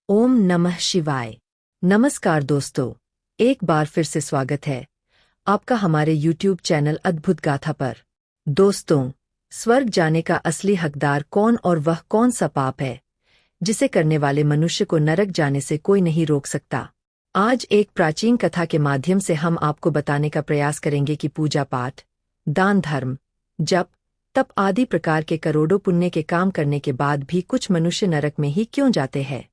ओम नमः शिवाय। नमस्कार दोस्तों, एक बार फिर से स्वागत है आपका हमारे YouTube चैनल अद्भुत गाथा पर। दोस्तों, स्वर्ग जाने का असली हकदार कौन और वह कौन सा पाप है जिसे करने वाले मनुष्य को नरक जाने से कोई नहीं रोक सकता। आज एक प्राचीन कथा के माध्यम से हम आपको बताने का प्रयास करेंगे कि पूजा पाठ, दान धर्म, जप, तप आदि प्रकार के करोड़ों पुण्य के काम करने के बाद भी कुछ मनुष्य नरक में ही क्यों जाते हैं,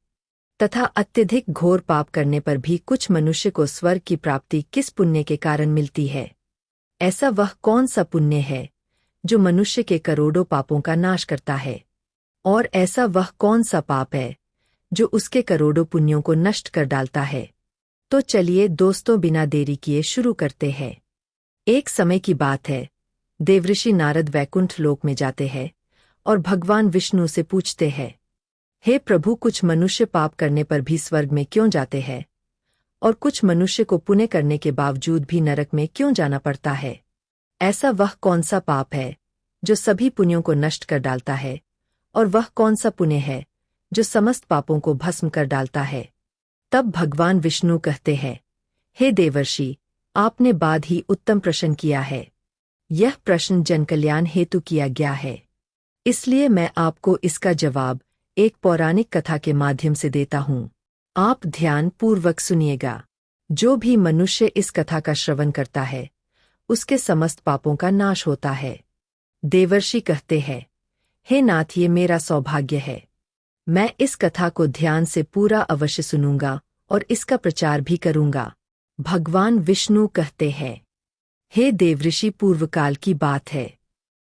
तथा अत्यधिक घोर पाप करने पर भी कुछ मनुष्य को स्वर्ग की प्राप्ति किस पुण्य के कारण मिलती है। ऐसा वह कौन सा पुण्य है जो मनुष्य के करोड़ों पापों का नाश करता है, और ऐसा वह कौन सा पाप है जो उसके करोड़ों पुण्यों को नष्ट कर डालता है। तो चलिए दोस्तों, बिना देरी किए शुरू करते हैं। एक समय की बात है, देवऋषि नारद वैकुंठ लोक में जाते हैं और भगवान विष्णु से पूछते हैं, हे प्रभु, कुछ मनुष्य पाप करने पर भी स्वर्ग में क्यों जाते हैं और कुछ मनुष्य को पुण्य करने के बावजूद भी नरक में क्यों जाना पड़ता है। ऐसा वह कौन सा पाप है जो सभी पुण्यों को नष्ट कर डालता है, और वह कौन सा पुण्य है जो समस्त पापों को भस्म कर डालता है। तब भगवान विष्णु कहते हैं, हे देवर्षि, आपने बाद ही उत्तम प्रश्न किया है। यह प्रश्न जनकल्याण हेतु किया गया है, इसलिए मैं आपको इसका जवाब एक पौराणिक कथा के माध्यम से देता हूँ। आप ध्यान पूर्वक सुनिएगा। जो भी मनुष्य इस कथा का श्रवण करता है उसके समस्त पापों का नाश होता है। देवर्षि कहते हैं, हे नाथ, ये मेरा सौभाग्य है। मैं इस कथा को ध्यान से पूरा अवश्य सुनूंगा और इसका प्रचार भी करूंगा। भगवान विष्णु कहते हैं, हे देवऋषि, पूर्वकाल की बात है।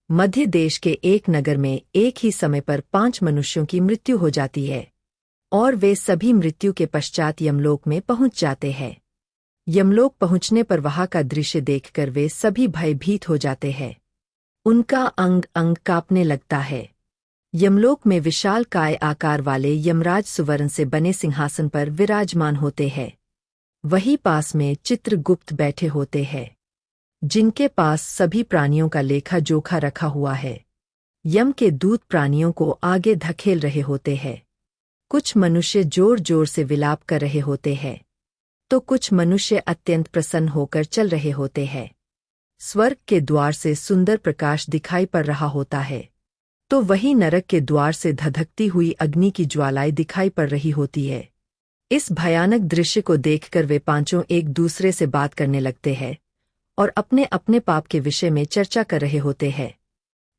मध्य देश के एक नगर में एक ही समय पर 5 मनुष्यों की मृत्यु हो जाती है और वे सभी मृत्यु के पश्चात यमलोक में पहुंच जाते हैं। यमलोक पहुंचने पर वहां का दृश्य देखकर वे सभी भयभीत हो जाते हैं। उनका अंग अंग कांपने लगता है। यमलोक में विशाल काय आकार वाले यमराज सुवर्ण से बने सिंहासन पर विराजमान होते हैं। वहीं पास में चित्रगुप्त बैठे होते हैं, जिनके पास सभी प्राणियों का लेखा जोखा रखा हुआ है। यम के दूत प्राणियों को आगे धकेल रहे होते हैं। कुछ मनुष्य जोर जोर से विलाप कर रहे होते हैं, तो कुछ मनुष्य अत्यंत प्रसन्न होकर चल रहे होते हैं। स्वर्ग के द्वार से सुंदर प्रकाश दिखाई पड़ रहा होता है, तो वहीं नरक के द्वार से धधकती हुई अग्नि की ज्वालाएं दिखाई पड़ रही होती है। इस भयानक दृश्य को देखकर वे पांचों एक दूसरे से बात करने लगते हैं और अपने अपने पाप के विषय में चर्चा कर रहे होते हैं।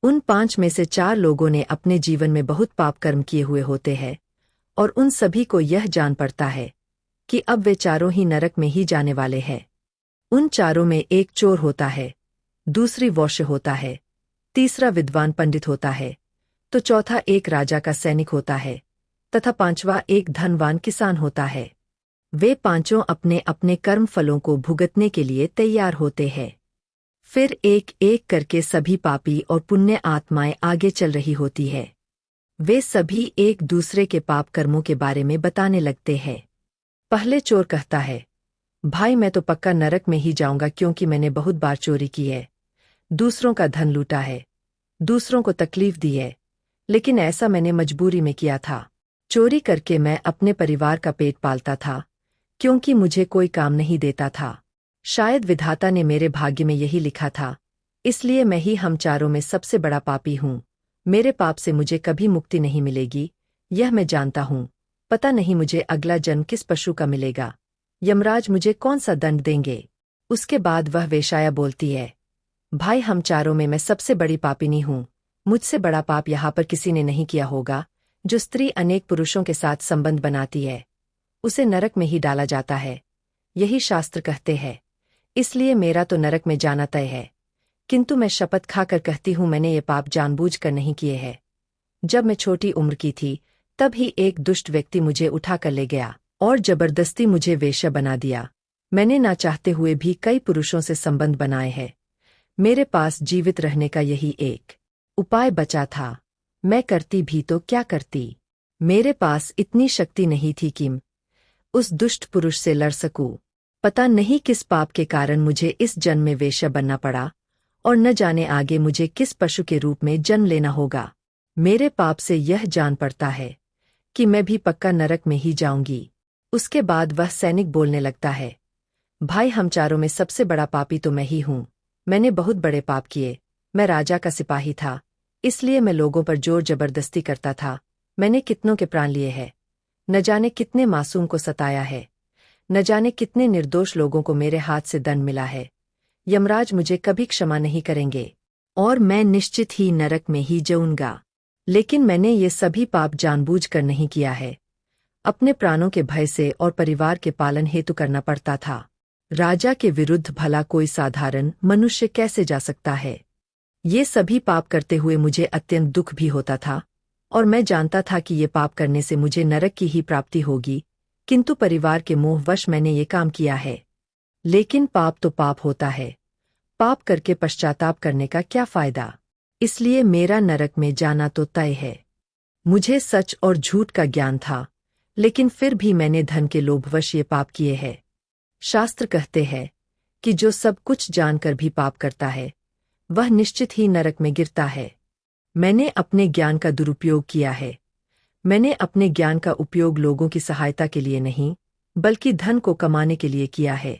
उन 5 में से 4 लोगों ने अपने जीवन में बहुत पाप कर्म किए हुए होते हैं और उन सभी को यह जान पड़ता है कि अब वे चारों ही नरक में ही जाने वाले हैं। उन चारों में एक चोर होता है, दूसरी वैश्य होता है, तीसरा विद्वान पंडित होता है, तो चौथा एक राजा का सैनिक होता है, तथा 5वां एक धनवान किसान होता है। वे पांचों अपने अपने कर्म फलों को भुगतने के लिए तैयार होते हैं। फिर एक एक करके सभी पापी और पुण्य आत्माएं आगे चल रही होती है। वे सभी एक दूसरे के पाप कर्मों के बारे में बताने लगते हैं। पहले चोर कहता है, भाई, मैं तो पक्का नरक में ही जाऊंगा, क्योंकि मैंने बहुत बार चोरी की है, दूसरों का धन लूटा है, दूसरों को तकलीफ दी है, लेकिन ऐसा मैंने मजबूरी में किया था। चोरी करके मैं अपने परिवार का पेट पालता था, क्योंकि मुझे कोई काम नहीं देता था। शायद विधाता ने मेरे भाग्य में यही लिखा था, इसलिए मैं ही हम चारों में सबसे बड़ा पापी हूँ। मेरे पाप से मुझे कभी मुक्ति नहीं मिलेगी, यह मैं जानता हूँ। पता नहीं मुझे अगला जन्म किस पशु का मिलेगा, यमराज मुझे कौन सा दंड देंगे। उसके बाद वह वेश्या बोलती है, भाई, हम चारों में मैं सबसे बड़ी पापिनी हूँ। मुझसे बड़ा पाप यहाँ पर किसी ने नहीं किया होगा। जो स्त्री अनेक पुरुषों के साथ संबंध बनाती है उसे नरक में ही डाला जाता है, यही शास्त्र कहते हैं। इसलिए मेरा तो नरक में जाना तय है, किंतु मैं शपथ खाकर कहती हूँ, मैंने ये पाप जानबूझकर नहीं किए हैं। जब मैं छोटी उम्र की थी तब ही एक दुष्ट व्यक्ति मुझे उठाकर ले गया और जबरदस्ती मुझे वेश्या बना दिया। मैंने ना चाहते हुए भी कई पुरुषों से संबंध बनाए हैं। मेरे पास जीवित रहने का यही एक उपाय बचा था। मैं करती भी तो क्या करती। मेरे पास इतनी शक्ति नहीं थी कि उस दुष्ट पुरुष से लड़ सकूं। पता नहीं किस पाप के कारण मुझे इस जन्म में वेश्या बनना पड़ा, और न जाने आगे मुझे किस पशु के रूप में जन्म लेना होगा। मेरे पाप से यह जान पड़ता है कि मैं भी पक्का नरक में ही जाऊंगी। उसके बाद वह सैनिक बोलने लगता है, भाई हम चारों में सबसे बड़ा पापी तो मैं ही हूँ। मैंने बहुत बड़े पाप किए। मैं राजा का सिपाही था, इसलिए मैं लोगों पर जोर जबरदस्ती करता था। मैंने कितनों के प्राण लिए हैं, न जाने कितने मासूम को सताया है, न जाने कितने निर्दोष लोगों को मेरे हाथ से दंड मिला है। यमराज मुझे कभी क्षमा नहीं करेंगे और मैं निश्चित ही नरक में ही जाऊंगा। लेकिन मैंने ये सभी पाप जानबूझकर नहीं किया है। अपने प्राणों के भय से और परिवार के पालन हेतु करना पड़ता था। राजा के विरुद्ध भला कोई साधारण मनुष्य कैसे जा सकता है? ये सभी पाप करते हुए मुझे अत्यंत दुख भी होता था और मैं जानता था कि ये पाप करने से मुझे नरक की ही प्राप्ति होगी, किंतु परिवार के मोहवश मैंने ये काम किया है। लेकिन पाप तो पाप होता है, पाप करके पश्चाताप करने का क्या फायदा? इसलिए मेरा नरक में जाना तो तय है। मुझे सच और झूठ का ज्ञान था, लेकिन फिर भी मैंने धन के लोभवश ये पाप किए हैं। शास्त्र कहते हैं कि जो सब कुछ जानकर भी पाप करता है वह निश्चित ही नरक में गिरता है। मैंने अपने ज्ञान का दुरुपयोग किया है। मैंने अपने ज्ञान का उपयोग लोगों की सहायता के लिए नहीं, बल्कि धन को कमाने के लिए किया है।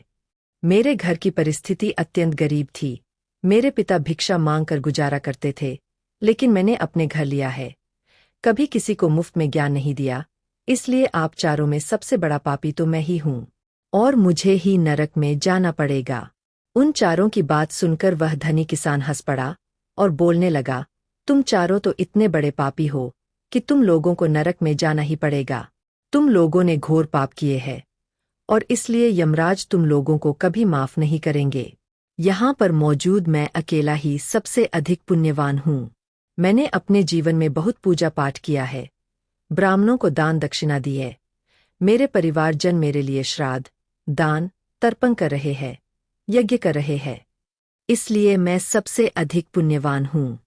मेरे घर की परिस्थिति अत्यंत गरीब थी। मेरे पिता भिक्षा मांगकर गुजारा करते थे, लेकिन मैंने अपने घर लिया है। कभी किसी को मुफ्त में ज्ञान नहीं दिया, इसलिए आप चारों में सबसे बड़ा पापी तो मैं ही हूँ और मुझे ही नरक में जाना पड़ेगा। उन चारों की बात सुनकर वह धनी किसान हंस पड़ा और बोलने लगा, तुम चारों तो इतने बड़े पापी हो कि तुम लोगों को नरक में जाना ही पड़ेगा। तुम लोगों ने घोर पाप किए हैं और इसलिए यमराज तुम लोगों को कभी माफ नहीं करेंगे। यहाँ पर मौजूद मैं अकेला ही सबसे अधिक पुण्यवान हूँ। मैंने अपने जीवन में बहुत पूजा पाठ किया है, ब्राह्मणों को दान दक्षिणा दी है। मेरे परिवारजन मेरे लिए श्राद्ध, दान, तर्पण कर रहे हैं, यज्ञ कर रहे हैं। इसलिए मैं सबसे अधिक पुण्यवान हूँ।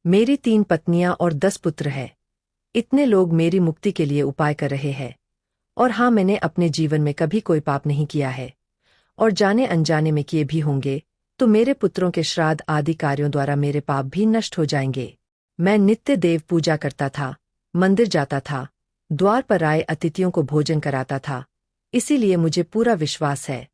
मेरी 3 पत्नियां और 10 पुत्र हैं। इतने लोग मेरी मुक्ति के लिए उपाय कर रहे हैं। और हाँ, मैंने अपने जीवन में कभी कोई पाप नहीं किया है और जाने अनजाने में किए भी होंगे तो मेरे पुत्रों के श्राद्ध आदि कार्यों द्वारा मेरे पाप भी नष्ट हो जाएंगे। मैं नित्य देव पूजा करता था, मंदिर जाता था, द्वार पर आए अतिथियों को भोजन कराता था। इसीलिए मुझे पूरा विश्वास है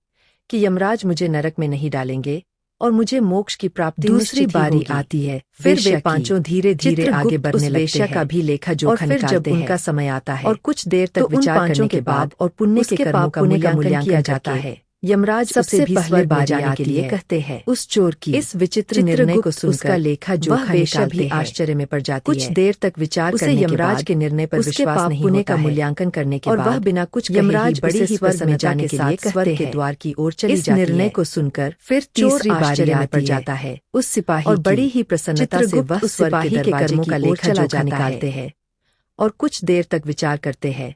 कि यमराज मुझे नरक में नहीं डालेंगे और मुझे मोक्ष की प्राप्ति दूसरी बारी आती है। फिर वे पांचों धीरे धीरे आगे बढ़ने लगते हैं का भी लेखा जोखा और फिर जब उनका समय आता है और कुछ देर तक विचार करने के बाद और पुण्य के कर्मों का मूल्यांकन किया जाता है, यमराज सबसे उसे भी पहले स्वर्ग में बारी जाने के आती लिए है। कहते हैं। उस चोर की इस विचित्र निर्णय को सुनकर उसका लेखा जोखा वह वेश्या निकालते भी हैं। आश्चर्य में पड़ जाती कुछ है। देर तक विचार उसे करने के यमराज बाद के निर्णय पर उसके विश्वास पाप नहीं पुण्य होता का है मूल्यांकन करने के और बाद वह बिना कुछ कहे यमराज ही बड़ी उसे ही स्वर्ग में प्रसन्नता जाने के के लिए लिए कहते स्वर्ग के हैं। द्वार की ओर चली इस जाती निर्णय है। को सुनकर फिर चोर तीसरी बारी आश्चर्य में पड़ आती है। जाता है उस सिपाही और की बड़ी ही प्रसन्नता से चित्रगुप्त वह उस स्वर्ग सिपाही के के दरवाजे कर्मों की का ओर लेखा चला जोखा जाता निकालते है हैं। और कुछ देर तक विचार करते हैं।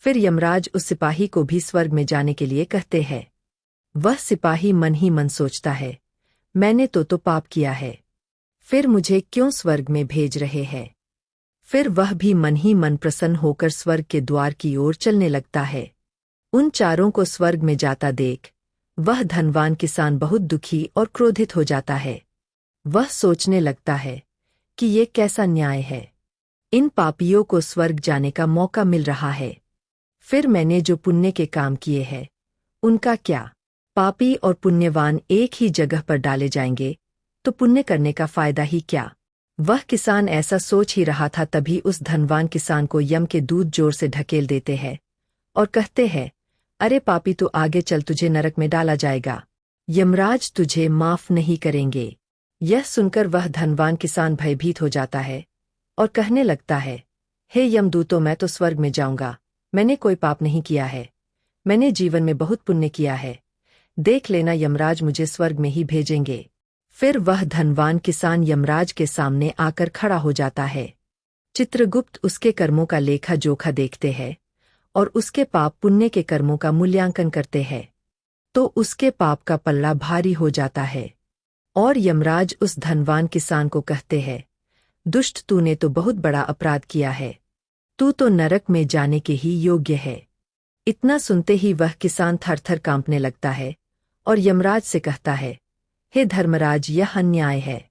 फिर यमराज उस सिपाही को भी स्वर्ग में जाने के लिए कहते हैं। वह सिपाही मन ही मन सोचता है, मैंने तो पाप किया है, फिर मुझे क्यों स्वर्ग में भेज रहे हैं? फिर वह भी मन ही मन प्रसन्न होकर स्वर्ग के द्वार की ओर चलने लगता है। उन चारों को स्वर्ग में जाता देख वह धनवान किसान बहुत दुखी और क्रोधित हो जाता है। वह सोचने लगता है कि ये कैसा न्याय है, इन पापियों को स्वर्ग जाने का मौका मिल रहा है, फिर मैंने जो पुण्य के काम किए हैं उनका क्या? पापी और पुण्यवान एक ही जगह पर डाले जाएंगे तो पुण्य करने का फायदा ही क्या? वह किसान ऐसा सोच ही रहा था, तभी उस धनवान किसान को यम के दूत जोर से ढकेल देते हैं और कहते हैं, अरे पापी, तू आगे चल, तुझे नरक में डाला जाएगा। यमराज तुझे माफ नहीं करेंगे। यह सुनकर वह धनवान किसान भयभीत हो जाता है और कहने लगता है, हे यमदूतों, मैं तो स्वर्ग में जाऊंगा। मैंने कोई पाप नहीं किया है, मैंने जीवन में बहुत पुण्य किया है। देख लेना, यमराज मुझे स्वर्ग में ही भेजेंगे। फिर वह धनवान किसान यमराज के सामने आकर खड़ा हो जाता है। चित्रगुप्त उसके कर्मों का लेखा जोखा देखते हैं और उसके पाप पुण्य के कर्मों का मूल्यांकन करते हैं, तो उसके पाप का पल्ला भारी हो जाता है और यमराज उस धनवान किसान को कहते हैं, दुष्ट, तूने तो बहुत बड़ा अपराध किया है, तू तो नरक में जाने के ही योग्य है। इतना सुनते ही वह किसान थर-थर कांपने लगता है और यमराज से कहता है, हे धर्मराज, यह अन्याय है।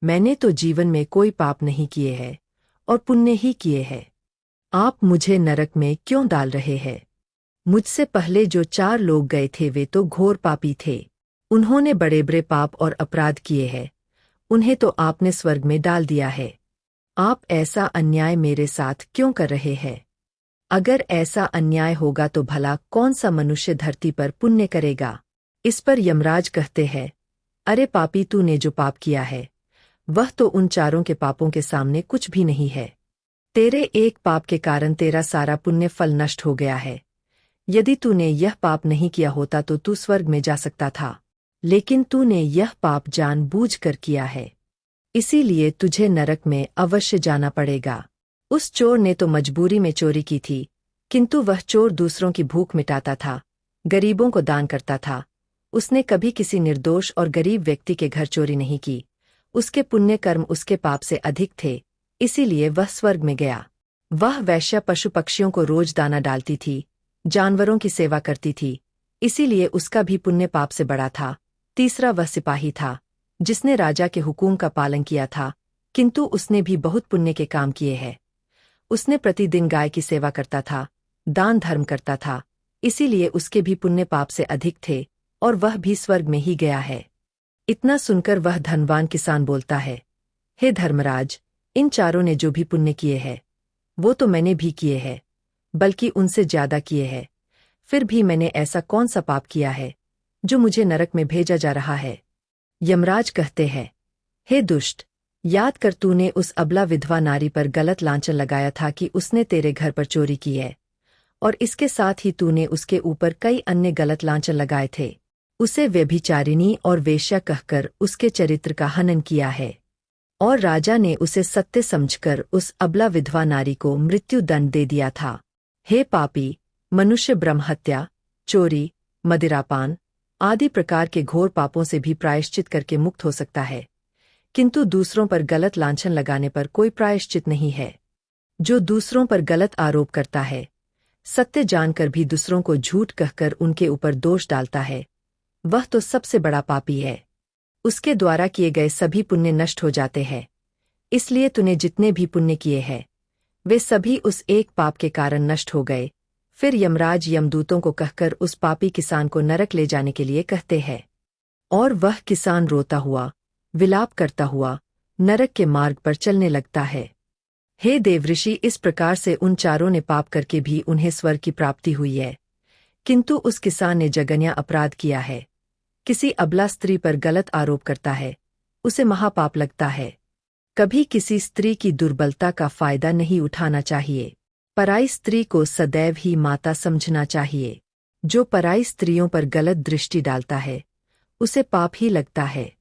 मैंने तो जीवन में कोई पाप नहीं किए हैं और पुण्य ही किए हैं। आप मुझे नरक में क्यों डाल रहे हैं? मुझसे पहले जो 4 लोग गए थे वे तो घोर पापी थे। उन्होंने बड़े बड़े पाप और अपराध किए हैं। उन्हें तो आपने स्वर्ग में डाल दिया है। आप ऐसा अन्याय मेरे साथ क्यों कर रहे हैं? अगर ऐसा अन्याय होगा तो भला कौन सा मनुष्य धरती पर पुण्य करेगा? इस पर यमराज कहते हैं, अरे पापी, तूने जो पाप किया है वह तो उन चारों के पापों के सामने कुछ भी नहीं है। तेरे एक पाप के कारण तेरा सारा पुण्य फल नष्ट हो गया है। यदि तूने यह पाप नहीं किया होता तो तू स्वर्ग में जा सकता था, लेकिन तूने यह पाप जानबूझकर किया है, इसीलिए तुझे नरक में अवश्य जाना पड़ेगा। उस चोर ने तो मजबूरी में चोरी की थी, किंतु वह चोर दूसरों की भूख मिटाता था, गरीबों को दान करता था। उसने कभी किसी निर्दोष और गरीब व्यक्ति के घर चोरी नहीं की। उसके पुण्य कर्म उसके पाप से अधिक थे, इसीलिए वह स्वर्ग में गया। वह वैश्या पशु पक्षियों को रोज दाना डालती थी, जानवरों की सेवा करती थी, इसीलिए उसका भी पुण्य पाप से बड़ा था। तीसरा वह सिपाही था जिसने राजा के हुकुम का पालन किया था, किंतु उसने भी बहुत पुण्य के काम किए हैं। उसने प्रतिदिन गाय की सेवा करता था, दान धर्म करता था, इसीलिए उसके भी पुण्य पाप से अधिक थे और वह भी स्वर्ग में ही गया है। इतना सुनकर वह धनवान किसान बोलता है, हे धर्मराज, इन चारों ने जो भी पुण्य किए हैं वो तो मैंने भी किए हैं, बल्कि उनसे ज्यादा किए हैं। फिर भी मैंने ऐसा कौन सा पाप किया है जो मुझे नरक में भेजा जा रहा है? यमराज कहते हैं, हे दुष्ट, याद कर तूने उस अबला विधवा नारी पर गलत लांछन लगाया था कि उसने तेरे घर पर चोरी की है, और इसके साथ ही तूने उसके ऊपर कई अन्य गलत लांछन लगाए थे। उसे व्यभिचारिणी और वेश्या कहकर उसके चरित्र का हनन किया है, और राजा ने उसे सत्य समझकर उस अबला विधवा नारी को मृत्यु दंड दे दिया था। हे पापी, मनुष्य ब्रह्महत्या, चोरी, मदिरापान आदि प्रकार के घोर पापों से भी प्रायश्चित करके मुक्त हो सकता है, किंतु दूसरों पर गलत लांछन लगाने पर कोई प्रायश्चित नहीं है। जो दूसरों पर गलत आरोप करता है, सत्य जानकर भी दूसरों को झूठ कहकर उनके ऊपर दोष डालता है, वह तो सबसे बड़ा पापी है। उसके द्वारा किए गए सभी पुण्य नष्ट हो जाते हैं, इसलिए तूने जितने भी पुण्य किए हैं वे सभी उस एक पाप के कारण नष्ट हो गए। फिर यमराज यमदूतों को कहकर उस पापी किसान को नरक ले जाने के लिए कहते हैं, और वह किसान रोता हुआ, विलाप करता हुआ नरक के मार्ग पर चलने लगता है। हे देवऋषि, इस प्रकार से उन चारों ने पाप करके भी उन्हें स्वर्ग की प्राप्ति हुई है, किंतु उस किसान ने जघन्य अपराध किया है। किसी अबला स्त्री पर गलत आरोप करता है, उसे महापाप लगता है। कभी किसी स्त्री की दुर्बलता का फायदा नहीं उठाना चाहिए। पराई स्त्री को सदैव ही माता समझना चाहिए। जो पराई स्त्रियों पर गलत दृष्टि डालता है उसे पाप ही लगता है।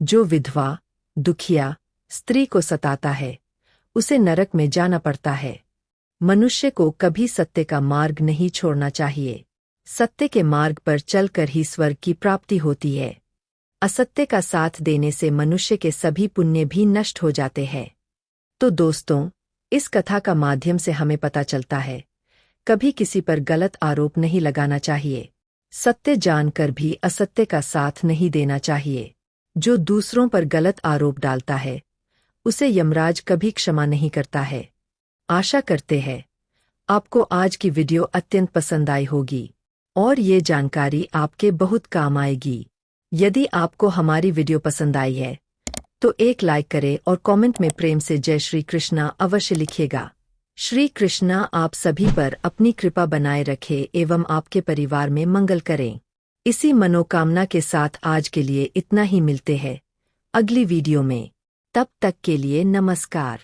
जो विधवा, दुखिया स्त्री को सताता है उसे नरक में जाना पड़ता है। मनुष्य को कभी सत्य का मार्ग नहीं छोड़ना चाहिए। सत्य के मार्ग पर चलकर ही स्वर्ग की प्राप्ति होती है। असत्य का साथ देने से मनुष्य के सभी पुण्य भी नष्ट हो जाते हैं। तो दोस्तों, इस कथा का माध्यम से हमें पता चलता है, कभी किसी पर गलत आरोप नहीं लगाना चाहिए। सत्य जानकर भी असत्य का साथ नहीं देना चाहिए। जो दूसरों पर गलत आरोप डालता है उसे यमराज कभी क्षमा नहीं करता है। आशा करते हैं आपको आज की वीडियो अत्यंत पसंद आई होगी और ये जानकारी आपके बहुत काम आएगी। यदि आपको हमारी वीडियो पसंद आई है तो एक लाइक करें और कमेंट में प्रेम से जय श्री कृष्णा अवश्य लिखिएगा। श्री कृष्णा आप सभी पर अपनी कृपा बनाए रखे एवं आपके परिवार में मंगल करें। इसी मनोकामना के साथ आज के लिए इतना ही। मिलते हैं अगली वीडियो में। तब तक के लिए नमस्कार।